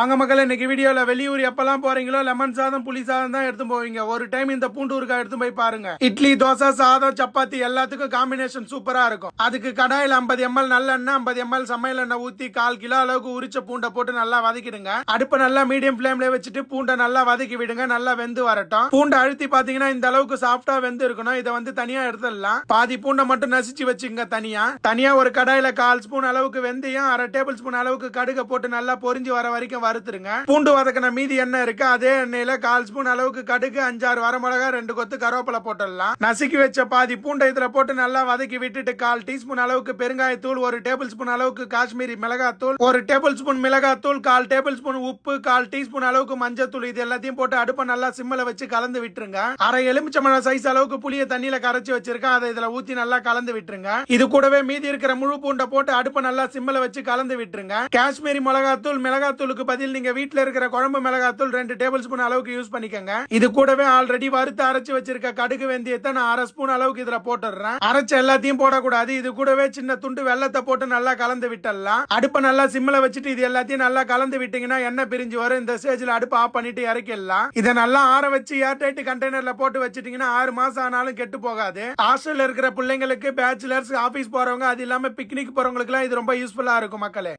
வாங்க மக்களே, இன்னைக்கு வீடியோல வெளியூர் எப்பெல்லாம் போறீங்களோ லெமன் சாதம் புளி சாதம் தான் எடுத்து போவீங்க. ஒரு டைம் இந்த பூண்டு ஊறுகாய் எடுத்து போய் பாருங்க. இட்லி, தோசை, சாதம், சப்பாத்தி எல்லாத்துக்கும் காம்பினேஷன் சூப்பரா இருக்கும். அதுக்கு கடாயில 50 ml நல்லெண்ணெய், 50 ml சமையல் எண்ணெய் ஊத்தி 1/4 கிலோ அளவுக்கு உரிச்ச பூண்டை போட்டு நல்லா வதக்கிடுங்க. அடுப்பை நல்லா மீடியம் ஃபிளேம்ல வச்சுட்டு பூண்டை நல்லா வதக்கி விடுங்க. நல்லா வெந்து வரட்டும். பூண்டை அழுத்தி பாத்தீங்கன்னா இந்த அளவுக்கு சாஃப்டா வெந்து இருக்கணும். இதை வந்து தனியா எடுத்துடலாம். பாதி பூண்டை மட்டும் நசிச்சு வச்சுங்க. தனியா ஒரு கடாயில 1/4 ஸ்பூன் அளவுக்கு வெந்தயம், 1/2 டேபிள் ஸ்பூன் அளவுக்கு கடுகை போட்டு நல்லா பொரிஞ்சு வர வரைக்கும் வறுத்துருங்க. பூண்டு வதக்கின மீதி எண்ணெய் இருக்கு. அதே எண்ணெயில 1/4 ஸ்பூன் அளவுக்கு கடுகு, 5-6 வரமிளகா, 2 கொத்து கருவேப்பிலை போட்டுடலாம். நசுக்கி வச்ச பாதி பூண்டை இதுல போட்டு நல்லா வதக்கி விட்டுட்டு 1/4 டீஸ்பூன் அளவுக்கு பெருங்காயத்தூள், 1 டேபிள் ஸ்பூன் அளவுக்கு காஷ்மீரி மிளகாத்தூள், 1 டேபிள் ஸ்பூன் மிளகாத்தூள், 1/4 டேபிள் ஸ்பூன் உப்பு, 1/4 டீஸ்பூன் அளவுக்கு மஞ்சத்தூள், இது எல்லாத்தையும் போட்டு அடுப்பை நல்லா சிம்மில் வச்சு கலந்து விட்டுருங்க. அரை எலுமிச்சம்பழம் சைஸ் அளவுக்கு புளிய தண்ணியில கரைச்சி வச்சிருக்கேன். அதை இதுல ஊத்தி நல்லா கலந்து விட்டுருங்க. இது கூடவே மீதி இருக்கிற முழு பூண்டை போட்டு அடுப்பை நல்லா சிம்மில் வச்சு கலந்து விட்டுருங்க. காஷ்மீரி மிளகாத்தூள், மிளகாத்தூளுக்கு பதில் நீங்க வீட்டுல இருக்கிற குழம்பு மிளகாத்தூள் 2 டேபிள் ஸ்பூன் அளவுக்கு யூஸ் பண்ணிக்கங்க. இது கூடவே ஆல்ரெடி வறுத்து அரைச்சு வச்சிருக்க கடுகு, வெந்தயத்தை நான் 1/2 ஸ்பூன் அளவுக்கு இதுல போட்டுறேன். அரைச்ச எல்லாத்தையும் போடக்கூடாது. இது கூடவே சின்ன துண்டு வெல்லத்தை போட்டு நல்லா கலந்து விட்டுடலாம். அடுப்பை நல்லா சிம்மில் வச்சுட்டு இது எல்லாத்தையும் நல்லா கலந்து விட்டீங்கன்னா எண்ணெய் பிரிஞ்சு வரும். இந்த ஸ்டேஜ்ல அடுப்பு ஆஃப் பண்ணிட்டு இறக்கிடலாம். இதை நல்லா ஆற வச்சு ஏர்டைட் கண்டெய்னர்ல போட்டு வச்சிட்டீங்கன்னா 6 மாசம் ஆனாலும் கெட்டு போகாது. ஹாஸ்டல்ல இருக்கிற பிள்ளைங்களுக்கு, பேச்சுலர்ஸ், ஆபீஸ் போறவங்க, அது இல்லாம பிக்னிக் போறவங்களுக்கு எல்லாம் இது ரொம்ப யூஸ்ஃபுல்லா இருக்கும் மக்களே.